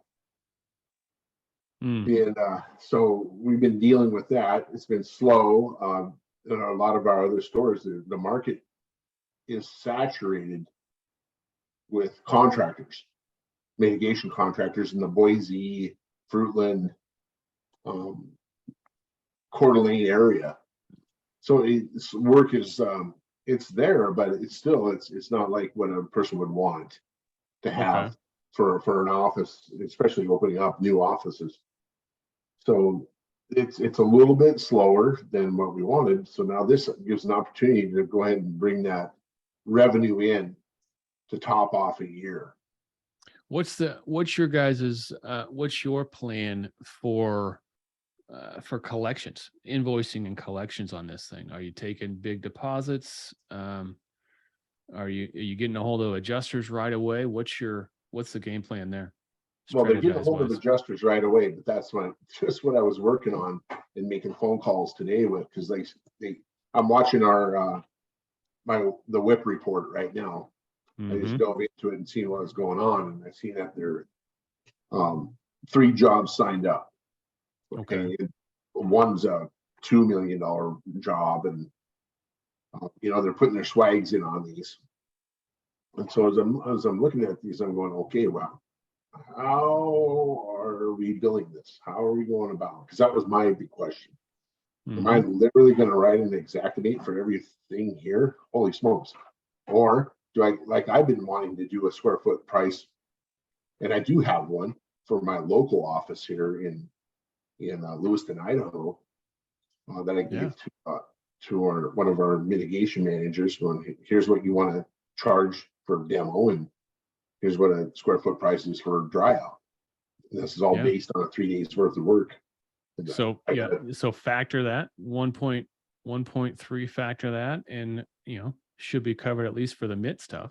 And so we've been dealing with that. It's been slow. In a lot of our other stores, the market is saturated with contractors, mitigation contractors in the Boise, Fruitland, Coeur d'Alene area. So work is it's there, but it's not like what a person would want to have for an office, especially opening up new offices. So it's a little bit slower than what we wanted. So now this gives an opportunity to go ahead and bring that revenue in to top off a year. What's your plan for collections, invoicing and collections on this thing? Are you taking big deposits? Are you getting a hold of adjusters right away? What's the game plan there? Well, they're getting a hold of adjusters right away, but that's just what I was working on and making phone calls today with, because I'm watching the WIP report right now. I just dove into it and seeing what was going on, and I see that there are 3 jobs signed up. Okay. And one's a $2 million job, and they're putting their swags in on these. And so as I'm looking at these, I'm going, okay, well, how are we billing this? How are we going about? Because that was my big question. Am I literally going to write an Xactimate for everything here? Holy smokes! Or do I've been wanting to do a square foot price, and I do have one for my local office here in Lewiston, Idaho, that I gave to one of our mitigation managers. Going, here's what you want to charge for demo, and here's what a square foot price is for dry out. And this is all based on 3 days worth of work. So so factor that 1.3 factor that, and should be covered at least for the MIT stuff.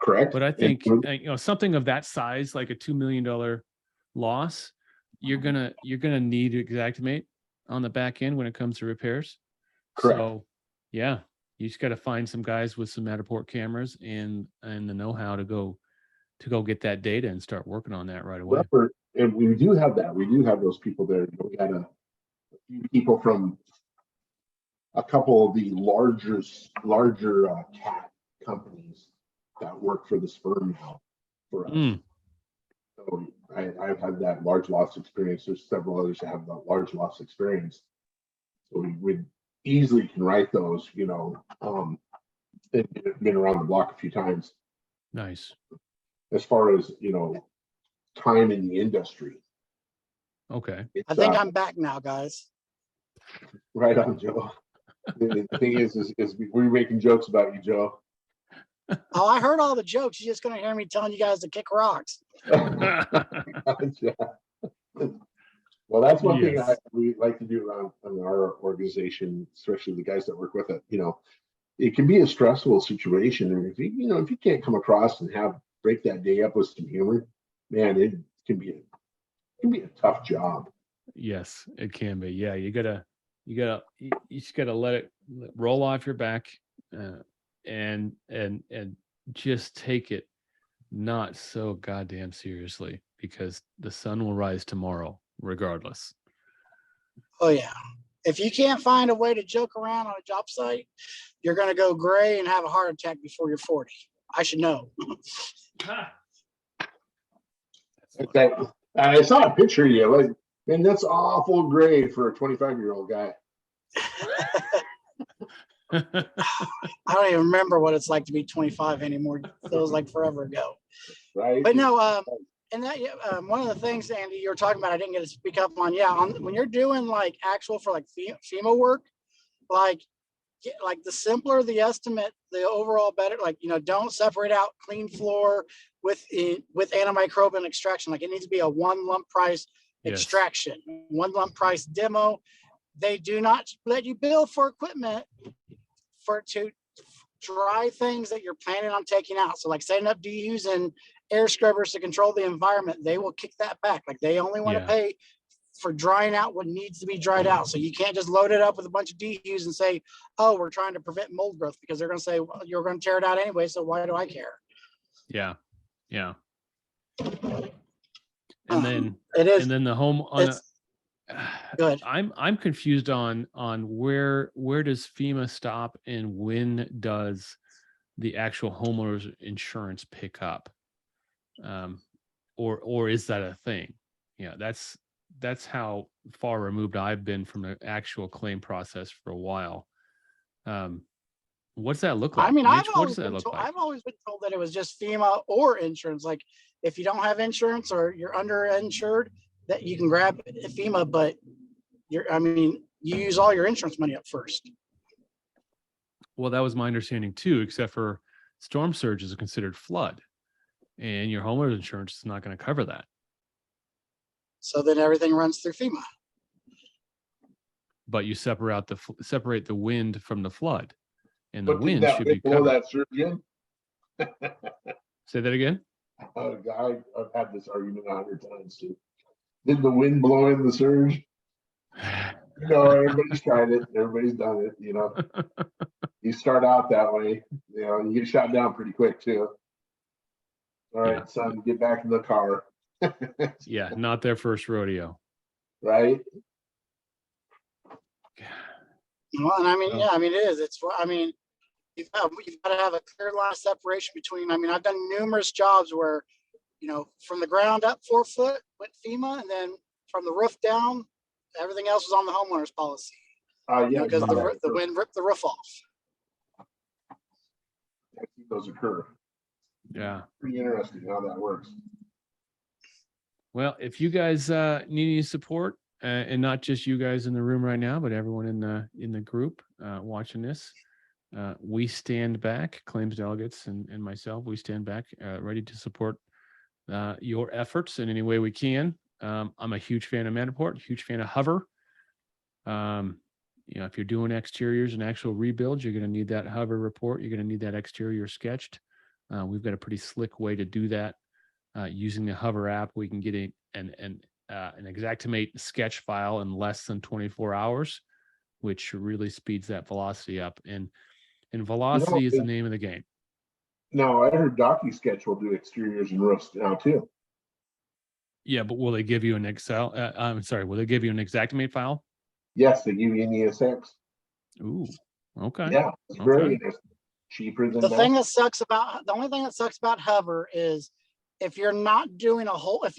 Correct. But I think something of that size, like a $2 million loss, you're gonna need Xactimate on the back end when it comes to repairs. Correct. So you just got to find some guys with some Matterport cameras and the know-how to go get that data and start working on that right away. And we do have that. We do have those people there. We had a few people from a couple of the larger cat companies that work for the firm now for us. So I've had that large loss experience. There's several others that have that large loss experience. So we easily can write those, been around the block a few times. Nice. As far as, time in the industry. Okay. I think I'm back now, guys. Right on, Joe. The thing is we're making jokes about you, Joe. Oh, I heard all the jokes. You're just gonna hear me telling you guys to kick rocks. Gotcha. Well, that's one thing Yes. we like to do around in our organization, especially the guys that work with it. You know, it can be a stressful situation, and if you can't come across and break that day up with some humor, man, it can be a tough job. Yes, it can be. Yeah, you just gotta let it roll off your back, and just take it not so goddamn seriously, because the sun will rise tomorrow regardless. Oh yeah. If you can't find a way to joke around on a job site, you're gonna go gray and have a heart attack before you're 40. I should know. Okay, I saw a picture of you. Like, man, that's awful gray for a 25-year-old guy. I don't even remember what it's like to be 25 anymore. It feels like forever ago. Right? But no, and that one of the things, Andy, you were talking about, I didn't get to speak up on. Yeah, when you're doing like actual for like FEMA work, like the simpler the estimate, the overall better. Like, don't separate out clean floor with antimicrobial extraction. Like, it needs to be a one lump price extraction, one lump price demo. They do not let you bill for equipment to dry things that you're planning on taking out. So like setting up DUs and air scrubbers to control the environment, they will kick that back. Like, they only want to pay for drying out what needs to be dried out. So you can't just load it up with a bunch of DUs and say, oh, we're trying to prevent mold growth, because they're going to say, well, you're going to tear it out anyway, so why do I care? Yeah. And then it is, and then the home good. I'm confused on where does FEMA stop and when does the actual homeowner's insurance pick up, or is that a thing? Yeah, that's how far removed I've been from the actual claim process for a while. What's that look like? I mean, Mitch, what does that look like? I've always been told that it was just FEMA or insurance. Like, if you don't have insurance or you're underinsured, that you can grab FEMA, but you use all your insurance money up first. Well, that was my understanding too, except for storm surge is considered flood, and your homeowner's insurance is not going to cover that. So then everything runs through FEMA. But you separate the wind from the flood, and the But wind should be below covered. that surgeon. Say that again. I've had this argument 100 times too. Did the wind blow in the surge? Everybody's tried it. Everybody's done it. You start out that way. You get shot down pretty quick too. All right, son, get back in the car. Yeah, not their first rodeo. Right. Well, and it is. You've got to have a clear line of separation between. I've done numerous jobs where, from the ground up 4 foot went FEMA, and then from the roof down, everything else was on the homeowner's policy. Because the wind ripped the roof off. I see those occur. Yeah. Pretty interesting how that works. Well, if you guys need any support, and not just you guys in the room right now, but everyone in the group watching this, we stand back, Claims Delegates and myself, we stand back ready to support your efforts in any way we can. I'm a huge fan of Matterport, huge fan of Hover. If you're doing exteriors and actual rebuilds, you're going to need that Hover report. You're going to need that exterior sketched. We've got a pretty slick way to do that. Using the Hover app, we can get an Xactimate sketch file in less than 24 hours, which really speeds that velocity up. And velocity is the name of the game. No, I heard DocuSketch will do exteriors and roofs now too. Yeah, but will they give you an Excel? Will they give you an Xactimate file? Yes, they give you an ESX. Ooh, okay. Yeah, it's very interesting. Cheaper than the only thing that sucks about Hover is if you're not doing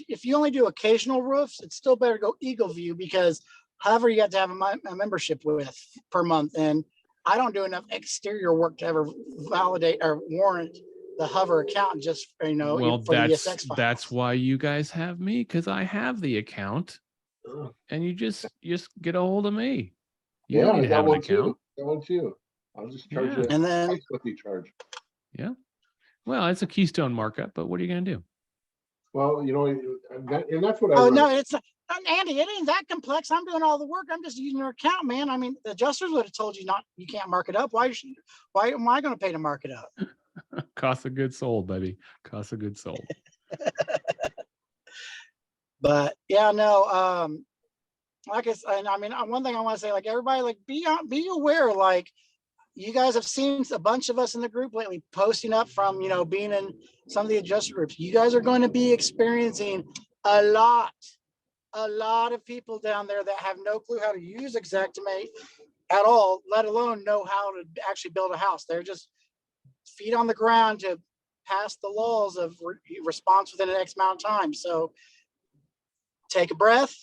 if you only do occasional roofs, it's still better to go Eagle View, because Hover you have to have a membership with per month, and I don't do enough exterior work to ever validate or warrant the Hover account just for the ESX files. That's why you guys have me, because I have the account, and you just get a hold of me. You don't need to have an account. That one too. I'll just charge Yeah. you And then, twice what they charge. Yeah. Well, it's a keystone markup, but what are you going to do? Well, you know, and that's what I. oh, run. no, it's, Andy, it ain't that complex. I'm doing all the work. I'm just using your account, man. I mean, the adjusters would have told you you can't mark it up. Why am I going to pay to mark it up? Cost of goods sold, baby. Cost of goods sold. But yeah, no, like I mean, one thing I want to say, like everybody, like be aware, like you guys have seen a bunch of us in the group lately posting up from, being in some of the adjuster groups. You guys are going to be experiencing a lot of people down there that have no clue how to use Xactimate at all, let alone know how to actually build a house. They're just feet on the ground to pass the laws of response within an X amount of time. So take a breath,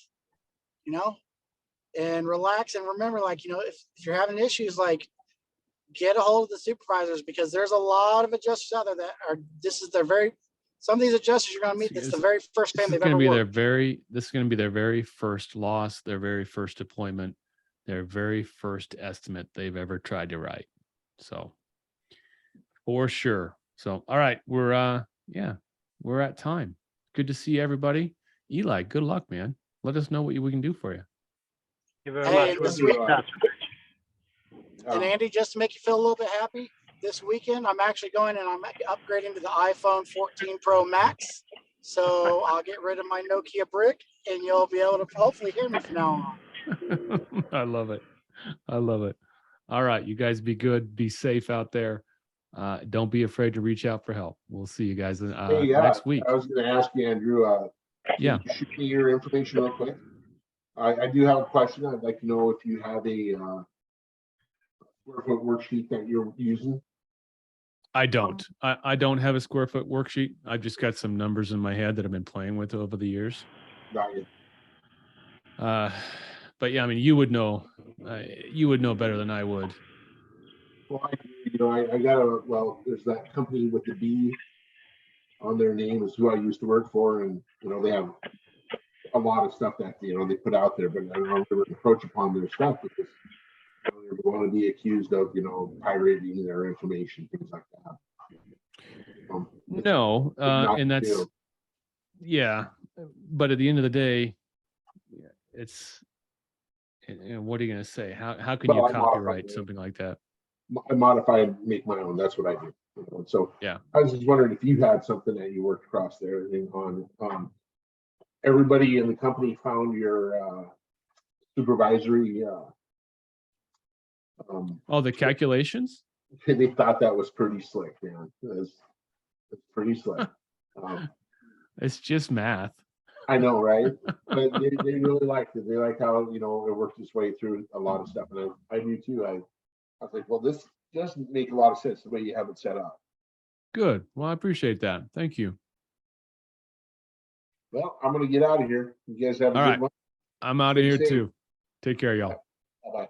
and relax, and remember, like, if you're having issues, like get a hold of the supervisors, because there's a lot of adjusters out there that are, some of these adjusters you're going to meet, this is the very first time they've ever worked. This is going to be their very first loss, their very first deployment, their very first estimate they've ever tried to write. So for sure. So, all right, we're at time. Good to see everybody. Eli, good luck, man. Let us know what we can do for you. Thank you very Hey, much. this We'll week- do that. And Andy, just to make you feel a little bit happy, this weekend I'm actually going and I'm upgrading to the iPhone 14 Pro Max. So I'll get rid of my Nokia brick, and you'll be able to hopefully hear me from now on. I love it. I love it. All right, you guys be good, be safe out there. Don't be afraid to reach out for help. We'll see you guys next week. I was going to ask you, Andrew. Yeah. Can you shoot me your information real quick. I do have a question. I'd like to know if you have a square foot worksheet that you're using. I don't. I don't have a square foot worksheet. I've just got some numbers in my head that I've been playing with over the years. Got you. But yeah, I mean, you would know better than I would. Well, I got there's that company with the B on their name is who I used to work for, and they have a lot of stuff that they put out there, but I don't really approach upon their stuff because they're going to be accused of pirating their information, things like that. No, and that's do. yeah, but at the end of the day, it's what are you going to say? How can you Well, I copyright modify it. something like that? I modify and make my own. That's what I do. So Yeah. I was just wondering if you had something that you worked across there on. Everybody in the company found your supervisory. Oh, the calculations? They thought that was pretty slick, man. It's pretty slick. It's just math. I know, right? But they really liked it. They like how it worked its way through a lot of stuff, and I do too. I was like, well, this doesn't make a lot of sense the way you have it set up. Good. Well, I appreciate that. Thank you. Well, I'm gonna get out of here. You guys have a All good right. one. I'm out of Stay here safe. too. Take care, y'all. Bye bye.